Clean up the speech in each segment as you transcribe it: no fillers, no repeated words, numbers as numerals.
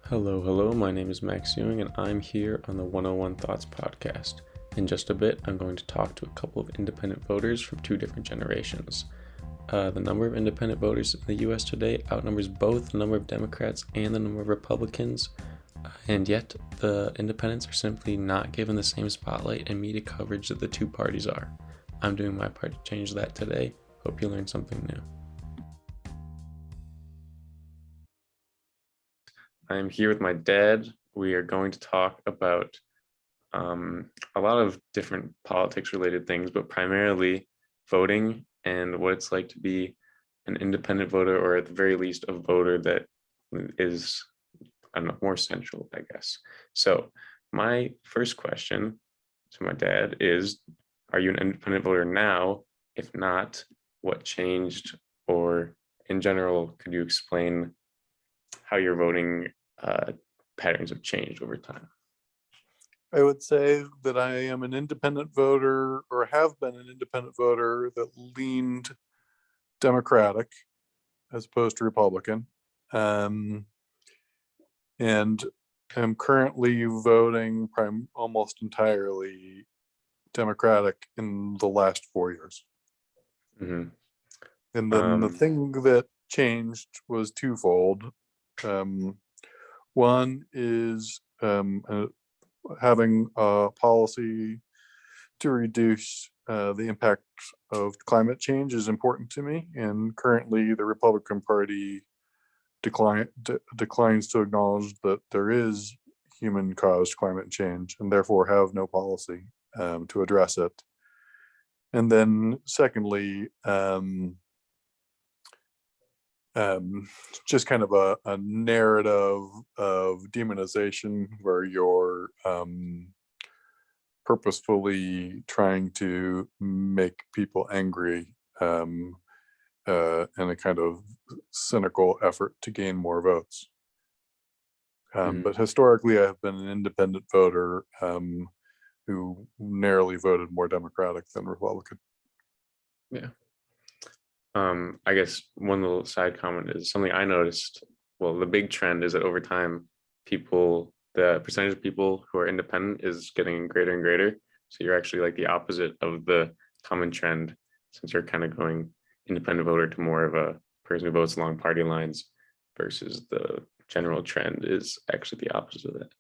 Hello, my name is Max Ewing, and I'm here on the 101 Thoughts podcast. In just a bit, I'm going to talk to a couple of independent voters from two different generations. The number of independent voters in the US today outnumbers both the number of Democrats and the number of Republicans, and yet the independents are simply not given the same spotlight and media coverage that the two parties are. I'm doing my part to change that today. Hope you learned something new. I'm here with my dad. We are going to talk about a lot of different politics related things, but primarily voting and what it's like to be an independent voter, or at the very least a voter that is, I don't know, more central, I guess. So my first question to my dad is, are you an independent voter now? If not, what changed? Or in general, could you explain how your voting patterns have changed over time? I would say that I am an independent voter, or have been an independent voter that leaned Democratic as opposed to Republican. And am currently voting almost entirely Democratic in the last 4 years. Mm-hmm. And then the thing that changed was twofold. One is having a policy to reduce the impact of climate change is important to me, and currently the Republican Party declines to acknowledge that there is human-caused climate change, and therefore have no policy to address it. And then secondly, just kind of a narrative of demonization where you're purposefully trying to make people angry in a kind of cynical effort to gain more votes. But historically, I have been an independent voter who narrowly voted more Democratic than Republican. Yeah. I guess one little side comment is something I noticed. Well, the big trend is that over time, the percentage of people who are independent is getting greater and greater. So you're actually like the opposite of the common trend, since you're kind of going independent voter to more of a person who votes along party lines, versus the general trend is actually the opposite of that.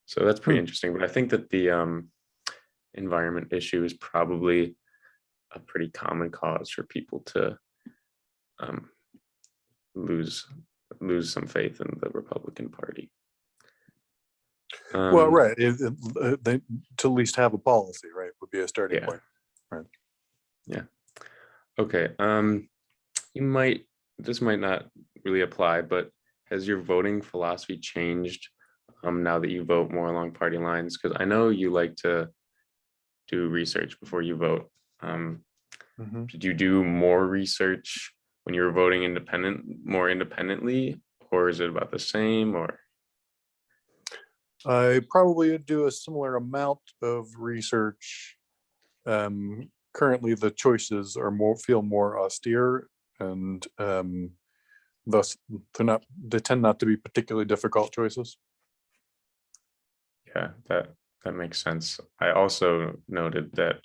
So that's pretty interesting. But I think that the environment issue is probably a pretty common cause for people to lose some faith in the Republican Party. Well, right. To at least have a policy, right, would be a starting point. Right. Yeah. Okay. This might not really apply, but has your voting philosophy changed now that you vote more along party lines? Because I know you like to do research before you vote. Did you do more research when you were voting more independently, or is it about the same? Or I probably do a similar amount of research. Currently, the choices feel more austere, and thus they tend not to be particularly difficult choices. Yeah, that makes sense. I also noted that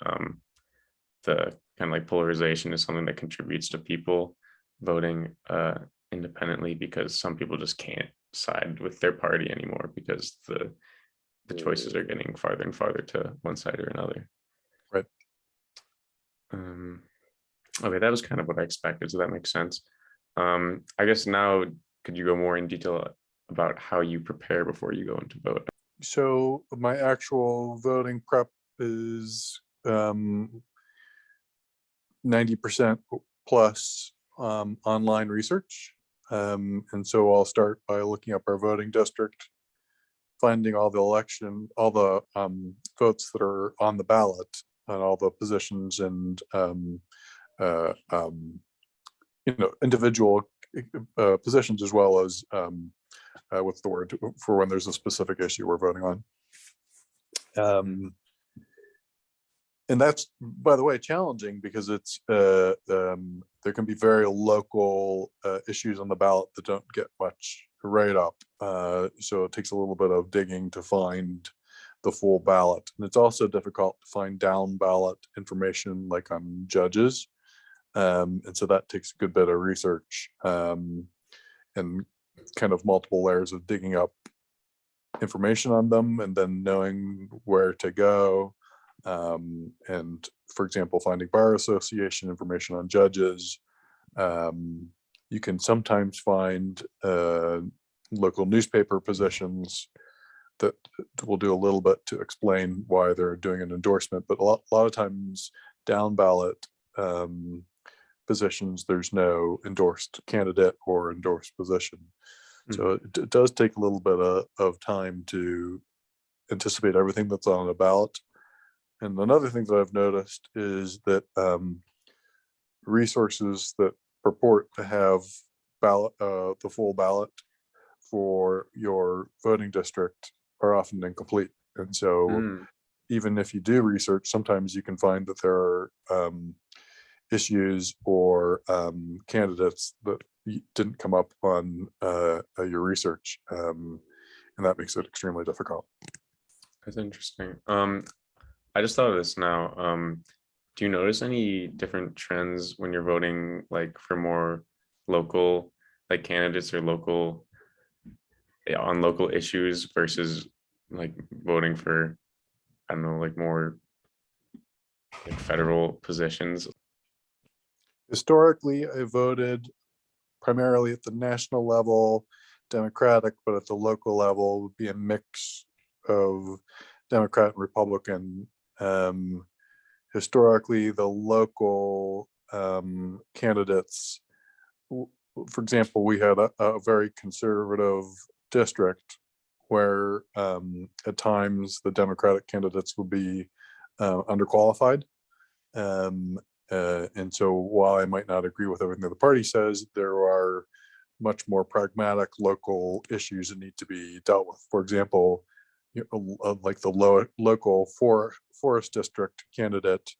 the kind of like polarization is something that contributes to people voting independently, because some people just can't side with their party anymore because the choices are getting farther and farther to one side or another. Right. Okay, that was kind of what I expected, so that makes sense. I guess now, could you go more in detail about how you prepare before you go into vote? So my actual voting prep is 90% plus online research. And so I'll start by looking up our voting district, finding all the votes that are on the ballot and all the positions and individual positions, as well as what's the word for when there's a specific issue we're voting on. And that's, by the way, challenging because it's there can be very local issues on the ballot that don't get much right up. So it takes a little bit of digging to find the full ballot. And it's also difficult to find down ballot information like on judges. And so that takes a good bit of research, and kind of multiple layers of digging up information on them and then knowing where to go. And for example, finding bar association information on judges. You can sometimes find local newspaper positions that will do a little bit to explain why they're doing an endorsement, but a lot of times down ballot positions, there's no endorsed candidate or endorsed position. So it does take a little bit of time to anticipate everything that's on a ballot. And another thing that I've noticed is that resources that purport to have ballot, the full ballot for your voting district are often incomplete. And so even if you do research, sometimes you can find that there are issues or candidates that didn't come up on your research. And that makes it extremely difficult. That's interesting. I just thought of this now. Do you notice any different trends when you're voting, like for more local, like candidates or local, on local issues versus like voting for, I don't know, like more like federal positions? Historically, I voted primarily at the national level, Democratic, but at the local level would be a mix of Democrat and Republican. Historically, the local candidates, for example, we had a very conservative district where at times the Democratic candidates would be underqualified. And so while I might not agree with everything that the party says, there are much more pragmatic local issues that need to be dealt with. For example, like the local forest district candidate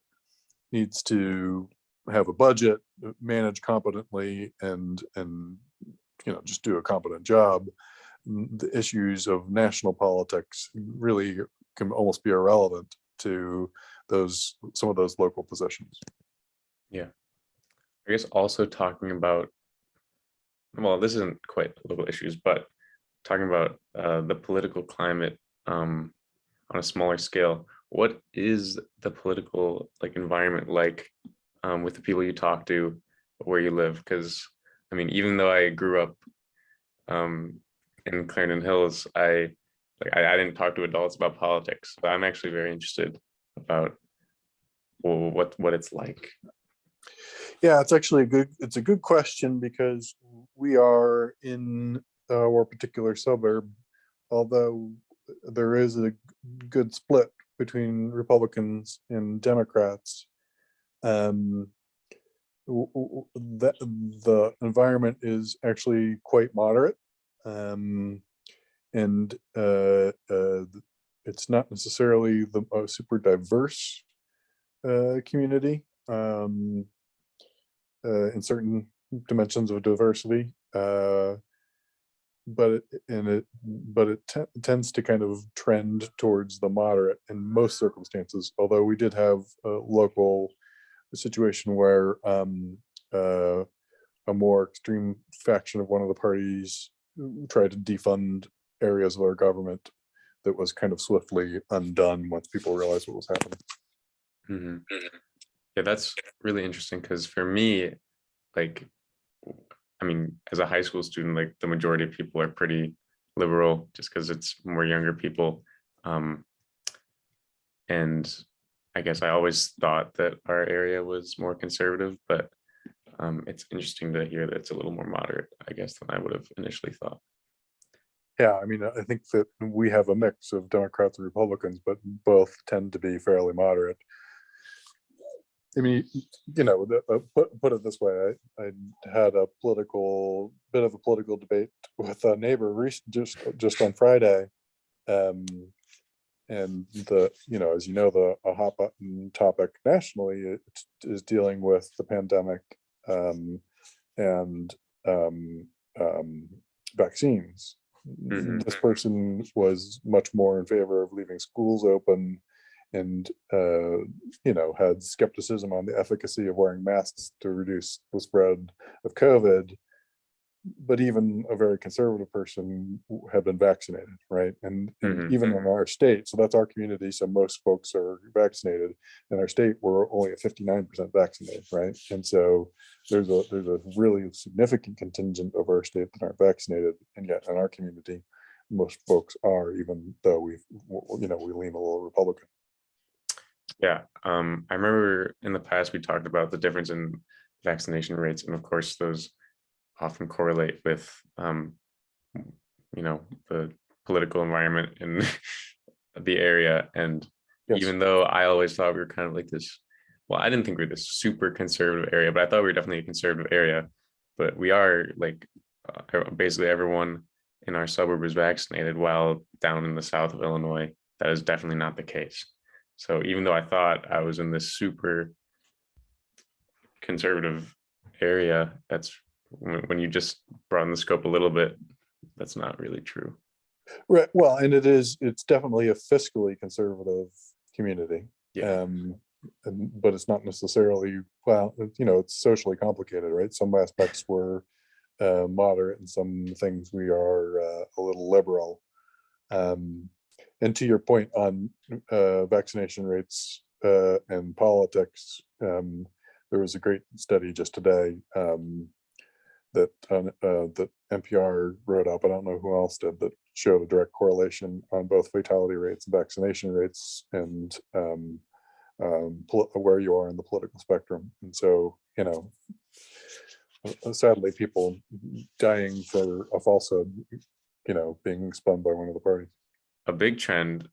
needs to have a budget, manage competently, and just do a competent job. The issues of national politics really can almost be irrelevant to some of those local positions. Yeah, I guess also talking about, well, this isn't quite local issues, but talking about the political climate on a smaller scale. What is the political environment like with the people you talk to where you live? Because I mean, even though I grew up in Clarendon Hills, I didn't talk to adults about politics, but I'm actually very interested about what it's like. Yeah, it's actually a good question, because we are in our particular suburb, although there is a good split between Republicans and Democrats. The environment is actually quite moderate, and it's not necessarily the super diverse community in certain dimensions of diversity, but it tends to kind of trend towards the moderate in most circumstances. Although we did have a local situation where a more extreme faction of one of the parties tried to defund areas of our government that was kind of swiftly undone once people realized what was happening. Yeah, that's really interesting, because for me, I mean, as a high school student, the majority of people are pretty liberal just because it's more younger people. And I guess I always thought that our area was more conservative, but it's interesting to hear that it's a little more moderate, I guess, than I would have initially thought. Yeah, I mean, I think that we have a mix of Democrats and Republicans, but both tend to be fairly moderate. I mean, put it this way: I had a bit of a political debate with a neighbor just on Friday, and as you know, a hot button topic nationally is dealing with the pandemic, and vaccines. Hmm. This person was much more in favor of leaving schools open, and had skepticism on the efficacy of wearing masks to reduce the spread of COVID. But even a very conservative person had been vaccinated, right? And Hmm. even in our state, so that's our community, so most folks are vaccinated. In our state, we're only at 59% vaccinated, right? And so there's a really significant contingent of our state that aren't vaccinated, and yet in our community, most folks are, even though we lean a little Republican. Yeah. I remember in the past we talked about the difference in vaccination rates, and of course those often correlate with the political environment in the area. And Yes. even though I always thought we were kind of like this, well, I didn't think we were this super conservative area, but I thought we were definitely a conservative area. But we are like basically everyone in our suburb is vaccinated, while down in the south of Illinois, that is definitely not the case. So even though I thought I was in this super conservative area, that's when you just broaden the scope a little bit, that's not really true. Right. Well, and it's definitely a fiscally conservative community. Yeah. Um, but it's not necessarily, well, it's socially complicated, right? Some aspects were moderate, and some things we are a little liberal. Um, and to your point on vaccination rates and politics, there was a great study just today that NPR wrote up. I don't know who else did, that showed a direct correlation on both fatality rates and vaccination rates, and where you are in the political spectrum. And so, sadly, people dying for a falsehood, being spun by one of the parties. A big trend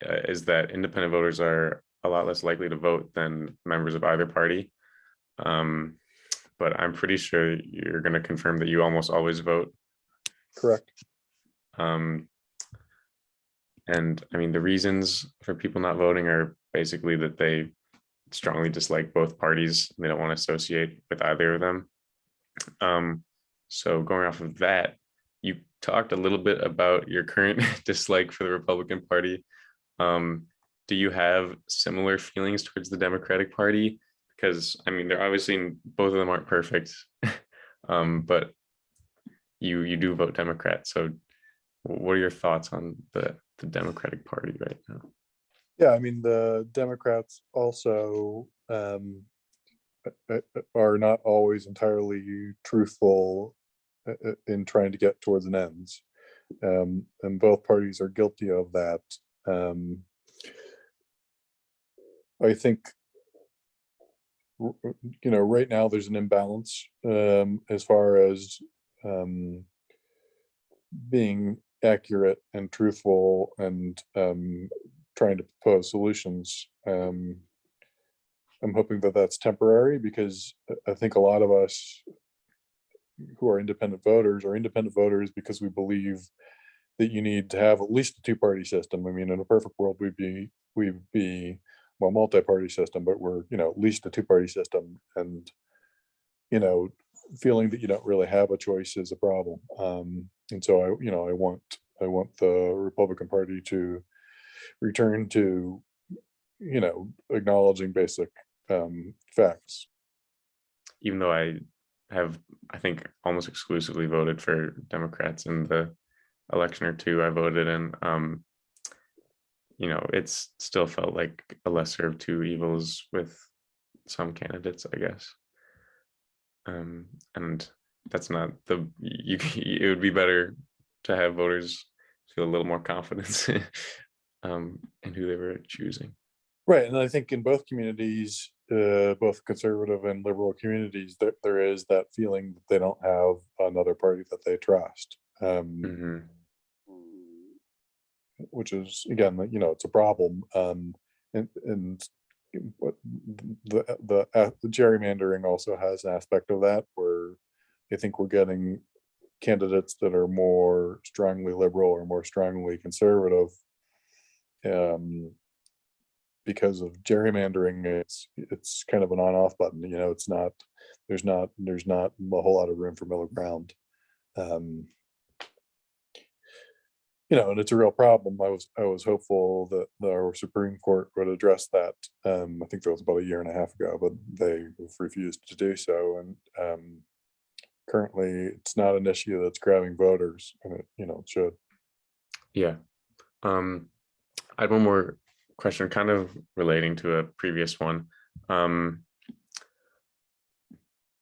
is that independent voters are a lot less likely to vote than members of either party. Um, but I'm pretty sure you're going to confirm that you almost always vote. Correct. Um, and I mean, the reasons for people not voting are basically that they strongly dislike both parties. They don't want to associate with either of them. So going off of that, you talked a little bit about your current dislike for the Republican Party. Do you have similar feelings towards the Democratic Party? Because I mean, they're obviously, both of them aren't perfect, but you do vote Democrat. So what are your thoughts on the Democratic Party right now? Yeah, I mean, the Democrats also are not always entirely truthful in trying to get towards an ends, and both parties are guilty of that. I think right now there's an imbalance as far as being accurate and truthful, and trying to propose solutions. I'm hoping that that's temporary, because I think a lot of us who are independent voters because we believe that you need to have at least a two-party system. I mean, in a perfect world, we'd be well, multi-party system, but we're at least a two-party system, and you know feeling that you don't really have a choice is a problem. And so I want the Republican Party to return to acknowledging basic facts. Even though I have, I think, almost exclusively voted for Democrats in the election or two I voted in, it's still felt like a lesser of two evils with some candidates, I guess. And that's not it would be better to have voters feel a little more confidence in who they were choosing. Right, and I think in both communities, both conservative and liberal communities, there is that feeling that they don't have another party that they trust, Hmm. which is, again, it's a problem. And what the gerrymandering also has an aspect of that, where I think we're getting candidates that are more strongly liberal or more strongly conservative. Because of gerrymandering, it's kind of an on-off button. It's not, there's not a whole lot of room for middle ground. and it's a real problem. I was hopeful that our Supreme Court would address that. I think that was about a year and a half ago, but they have refused to do so. And currently, it's not an issue that's grabbing voters, and it should. Yeah. I had one more question, kind of relating to a previous one.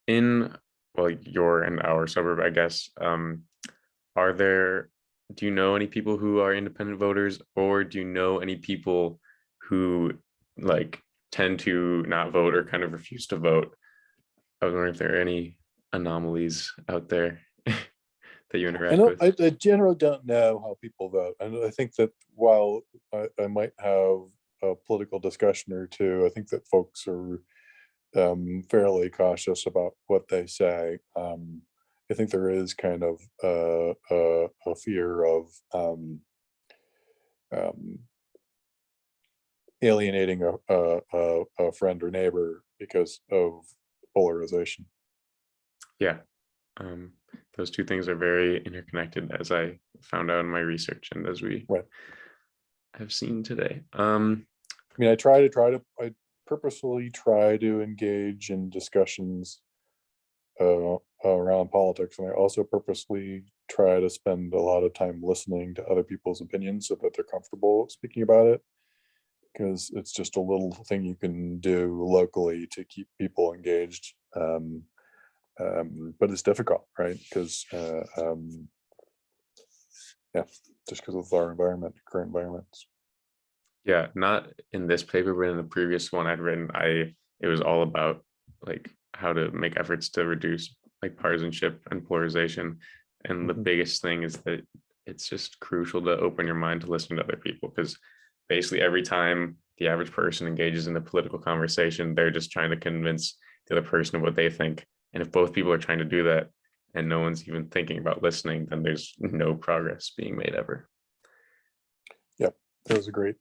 In well, your and our suburb, I guess, are there, do you know any people who are independent voters, or do you know any people who like tend to not vote or kind of refuse to vote? I was wondering if there are any anomalies out there that you interact with. I generally don't know how people vote. And I think that while I might have a political discussion or two, I think that folks are fairly cautious about what they say. I think there is kind of a fear of um, alienating a friend or neighbor because of polarization. Yeah. Those two things are very interconnected, as I found out in my research and as we Right. have seen today. I mean, I purposefully try to engage in discussions around politics, and I also purposely try to spend a lot of time listening to other people's opinions so that they're comfortable speaking about it, because it's just a little thing you can do locally to keep people engaged. But it's difficult, right? Because yeah, just because of our current environments. Yeah, not in this paper, but in the previous one I'd written, it was all about like how to make efforts to reduce like partisanship and polarization. And the biggest thing is that it's just crucial to open your mind to listen to other people, because basically every time the average person engages in a political conversation, they're just trying to convince the other person of what they think. And if both people are trying to do that and no one's even thinking about listening, then there's no progress being made ever. Yeah, that was a great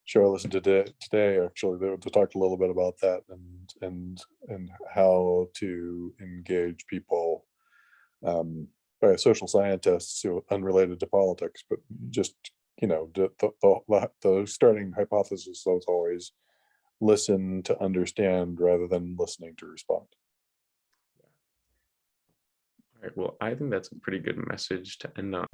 show I listened to today. Actually, they talked a little bit about that and how to engage people by social scientists who are unrelated to politics, but just the starting hypothesis was always listen to understand rather than listening to respond. All right, well, I think that's a pretty good message to end on.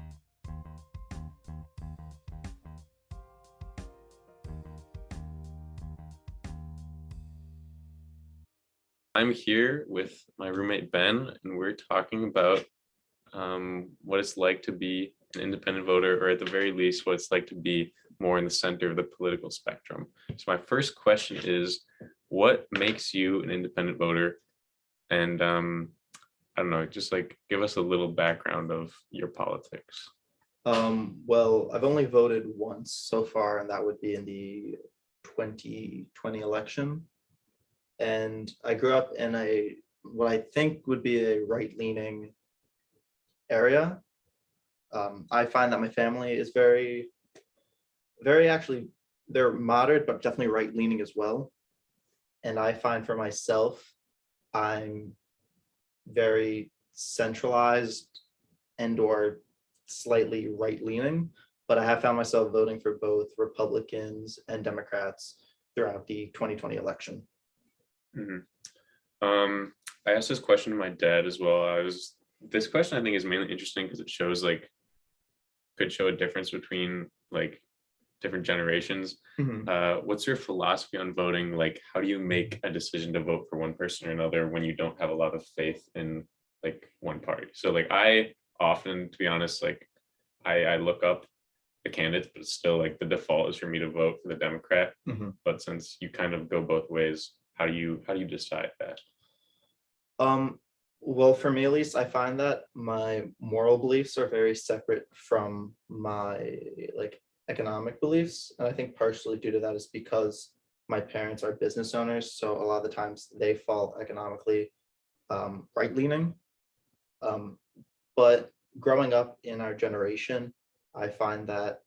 I'm here with my roommate Ben, and we're talking about what it's like to be an independent voter, or at the very least, what it's like to be more in the center of the political spectrum. So my first question is, what makes you an independent voter? And I don't know, just like give us a little background of your politics. Well, I've only voted once so far, and that would be in the 2020 election. And I grew up in what I think would be a right-leaning area. I find that my family is very actually, they're moderate, but definitely right-leaning as well. And I find for myself, I'm very centralized and or slightly right-leaning, but I have found myself voting for both Republicans and Democrats throughout the 2020 election. I asked this question to my dad as well. This question I think is mainly interesting because it shows could show a difference between like different generations. What's your philosophy on voting? Like, how do you make a decision to vote for one person or another when you don't have a lot of faith in like one party? So like I often, to be honest, like I look up the candidates, but still like the default is for me to vote for the Democrat. But since you kind of go both ways, how do you decide that? Well, for me at least, I find that my moral beliefs are very separate from my like economic beliefs. And I think partially due to that is because my parents are business owners. So a lot of the times they fall economically right-leaning. But growing up in our generation, I find that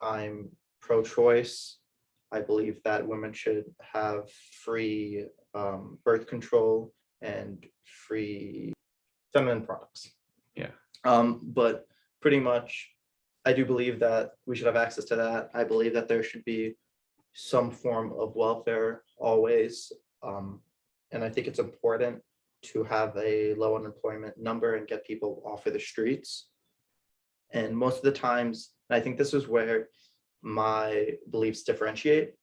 I'm pro-choice. I believe that women should have free birth control and free feminine products. Yeah. But pretty much, I do believe that we should have access to that. I believe that there should be some form of welfare always. And I think it's important to have a low unemployment number and get people off of the streets. And most of the times, and I think this is where my beliefs differentiate,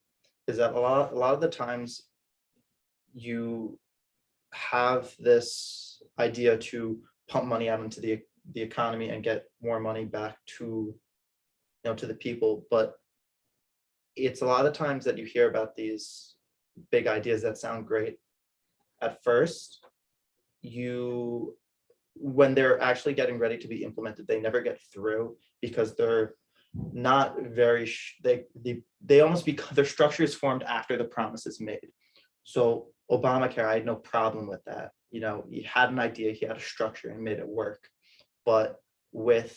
is that a lot of the times you have this idea to pump money out into the economy and get more money back to, to the people. But it's a lot of times that you hear about these big ideas that sound great at first, when they're actually getting ready to be implemented, they never get through because they're not very, they almost become, their structure is formed after the promise is made. So Obamacare, I had no problem with that. He had an idea, he had a structure and made it work. But when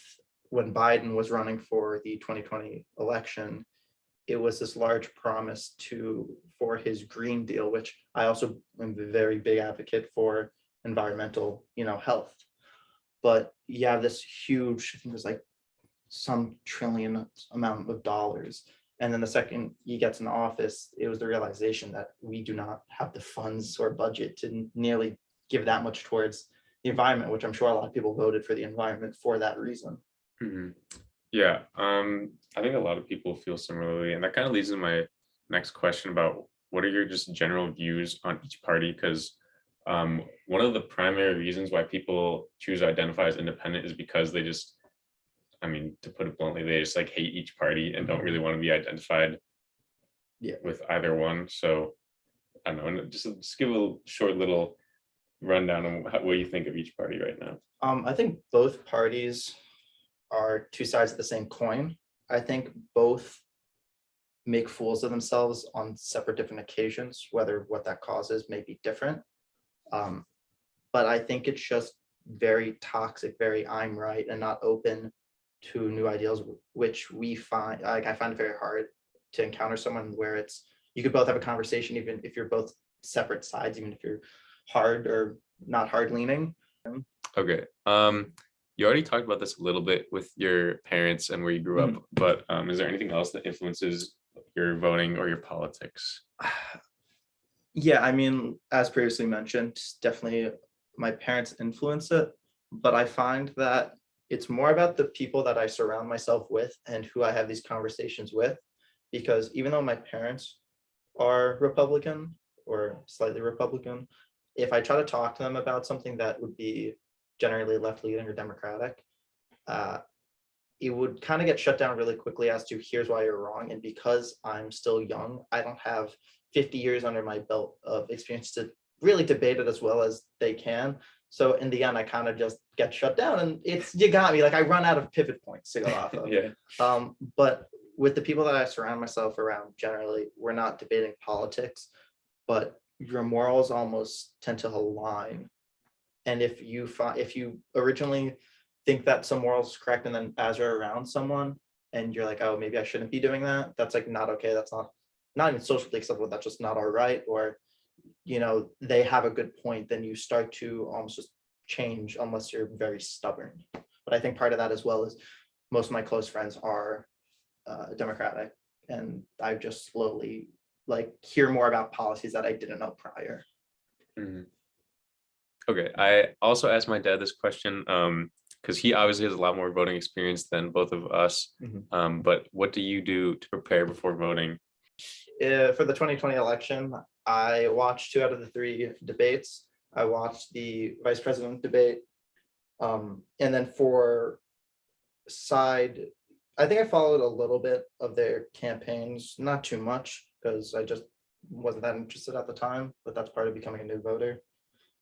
Biden was running for the 2020 election, it was this large promise for his Green Deal, which I also am a very big advocate for environmental, health. But you have this huge, I think it was like some trillion amount of dollars. And then the second he gets in office, it was the realization that we do not have the funds or budget to nearly give that much towards the environment, which I'm sure a lot of people voted for the environment for that reason. Mm-hmm. Yeah, I think a lot of people feel similarly, and that kind of leads to my next question about what are your just general views on each party? Because one of the primary reasons why people choose to identify as independent is because they just, to put it bluntly, they just like hate each party and don't really want to be identified with either one. So I don't know, just give a short little rundown on what you think of each party right now. I think both parties are two sides of the same coin. I think both make fools of themselves on separate different occasions, whether what that causes may be different. But I think it's just very toxic, very I'm right, and not open to new ideals, which we find, I find it very hard to encounter someone where you could both have a conversation, even if you're both separate sides, even if you're hard or not hard leaning. Okay. You already talked about this a little bit with your parents and where you grew up, but is there anything else that influences your voting or your politics? Yeah, as previously mentioned, definitely my parents influence it, but I find that it's more about the people that I surround myself with and who I have these conversations with, because even though my parents are Republican or slightly Republican, if I try to talk to them about something that would be generally left-leaning or Democratic, it would kind of get shut down really quickly as to here's why you're wrong. And because I'm still young, I don't have 50 years under my belt of experience to really debate it as well as they can. So in the end, I kind of just get shut down, and you got me, like I run out of pivot points to go off of. Yeah. But with the people that I surround myself around, generally, we're not debating politics, but your morals almost tend to align. And if you originally think that some morals is correct, and then as you're around someone and you're like, oh, maybe I shouldn't be doing that, that's like not okay. That's not even socially acceptable. That's just not all right. Or, they have a good point, then you start to almost just change unless you're very stubborn. But I think part of that as well is most of my close friends are Democratic, and I just slowly hear more about policies that I didn't know prior. Mm-hmm. Okay, I also asked my dad this question because he obviously has a lot more voting experience than both of us. But what do you do to prepare before voting? For the 2020 election, I watched 2 out of the 3 debates. I watched the vice president debate. And then for side, I think I followed a little bit of their campaigns, not too much, because I just wasn't that interested at the time, but that's part of becoming a new voter.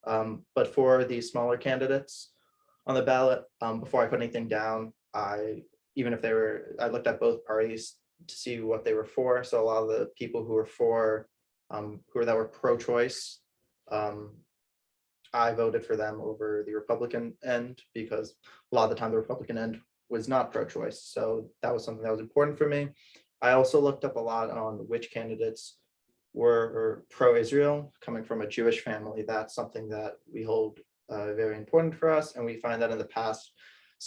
But for the smaller candidates on the ballot, before I put anything down, I looked at both parties to see what they were for. So a lot of the people who were that were pro-choice, I voted for them over the Republican end, because a lot of the time the Republican end was not pro-choice. So that was something that was important for me. I also looked up a lot on which candidates were pro-Israel, coming from a Jewish family. That's something that we hold very important for us. And we find that in the past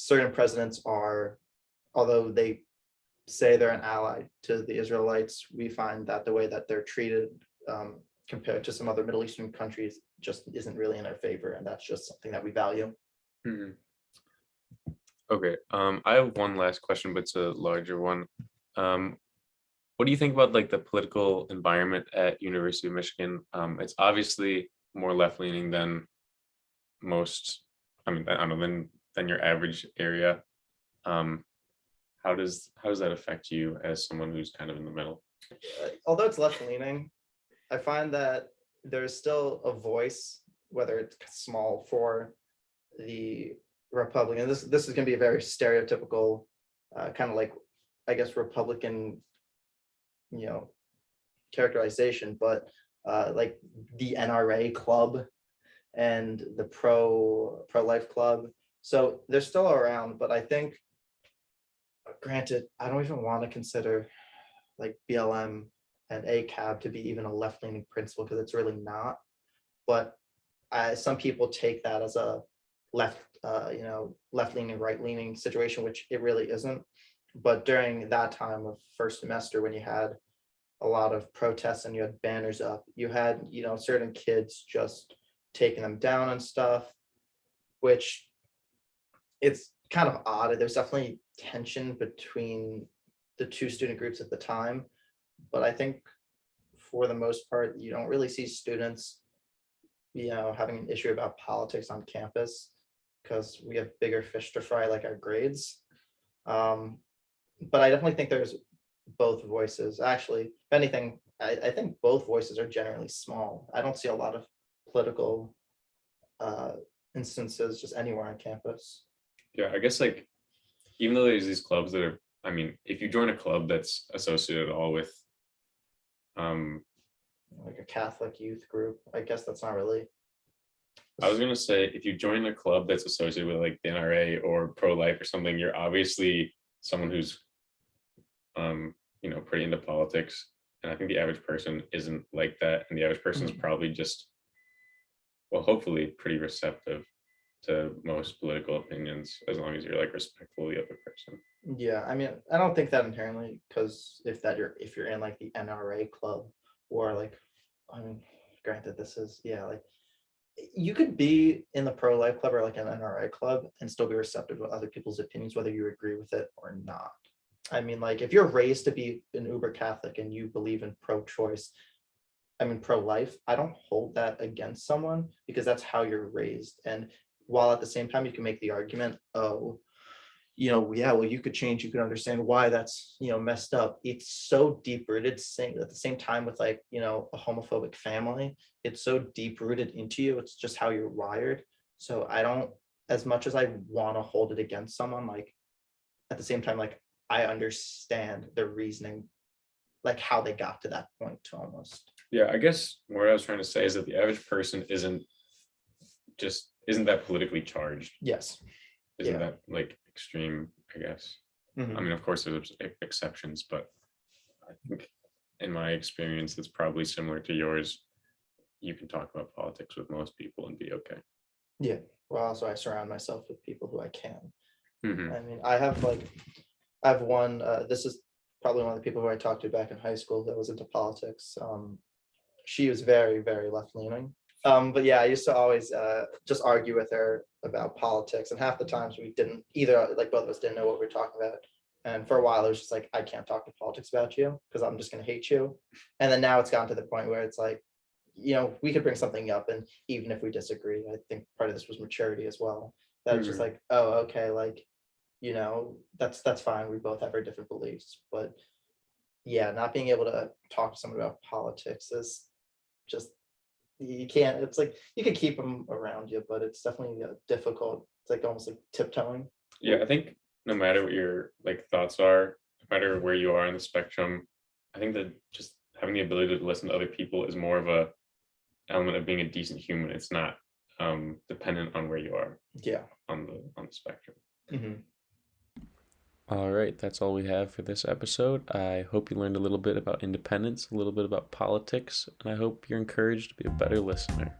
certain presidents are, although they say they're an ally to the Israelites, we find that the way that they're treated compared to some other Middle Eastern countries just isn't really in our favor, and that's just something that we value. Mhm. Okay. I have one last question, but it's a larger one. What do you think about like the political environment at University of Michigan? It's obviously more left-leaning than most. I mean, I don't know, than your average area. Um, how does that affect you as someone who's kind of in the middle? Although it's left leaning, I find that there's still a voice, whether it's small, for the Republican. This is going to be a very stereotypical, kind of like, I guess, Republican, characterization, but like the NRA club and the pro-life club. So they're still around, but I think, granted, I don't even want to consider like BLM and ACAB to be even a left-leaning principle, because it's really not. But some people take that as a left-leaning, right-leaning situation, which it really isn't. But during that time of first semester, when you had a lot of protests and you had banners up, you had, certain kids just taking them down and stuff, which it's kind of odd. There's definitely tension between the two student groups at the time, but I think for the most part, you don't really see students, having an issue about politics on campus, because we have bigger fish to fry, like our grades. But I definitely think there's both voices. Actually, if anything, I think both voices are generally small. I don't see a lot of political instances just anywhere on campus. Yeah, I guess like even though there's these clubs that are, I mean, if you join a club that's associated at all with Like a Catholic youth group, I guess that's not really. I was gonna say if you join a club that's associated with like the NRA or pro-life or something, you're obviously someone who's pretty into politics. And I think the average person isn't like that. And the average person is probably just, well, hopefully pretty receptive to most political opinions, as long as you're like respectful of the other person. Yeah, I mean, I don't think that inherently, because if you're in like the NRA club, or like, I mean, granted, this is, like, you could be in the pro-life club or like an NRA club and still be receptive to other people's opinions, whether you agree with it or not. I mean, like, if you're raised to be an uber Catholic and you believe in pro-choice, I mean, pro-life, I don't hold that against someone, because that's how you're raised. And while at the same time you can make the argument, oh, well, you could change, you could understand why that's, messed up. It's so deep rooted. At the same time with like, a homophobic family, it's so deep rooted into you. It's just how you're wired. So I don't, as much as I want to hold it against someone, like, at the same time, like, I understand their reasoning, like how they got to that point almost. Yeah, I guess what I was trying to say is that the average person isn't that politically charged. Yes. Isn't that like extreme, I guess. Mhm. I mean, of course there's exceptions, but I think in my experience, it's probably similar to yours. You can talk about politics with most people and be okay. Yeah. Well, also I surround myself with people who I can. Mhm. I mean, I have one, this is probably one of the people who I talked to back in high school that was into politics. She was very, very left leaning. But yeah, I used to always just argue with her about politics, and half the times we didn't either, like both of us didn't know what we were talking about. And for a while it was just like, I can't talk to politics about you because I'm just gonna hate you. And then now it's gotten to the point where it's like, we could bring something up, and even if we disagree, I think part of this was maturity as well. That it's just like, oh, okay, like, that's fine. We both have our different beliefs, but yeah, not being able to talk to someone about politics is just, you can't. It's like you can keep them around you, but it's definitely difficult. It's like almost like tiptoeing. Yeah, I think no matter what your like thoughts are, no matter where you are in the spectrum, I think that just having the ability to listen to other people is more of a element of being a decent human. It's not dependent on where you are. Yeah. On the spectrum. Mm-hmm. All right, that's all we have for this episode. I hope you learned a little bit about independence, a little bit about politics, and I hope you're encouraged to be a better listener.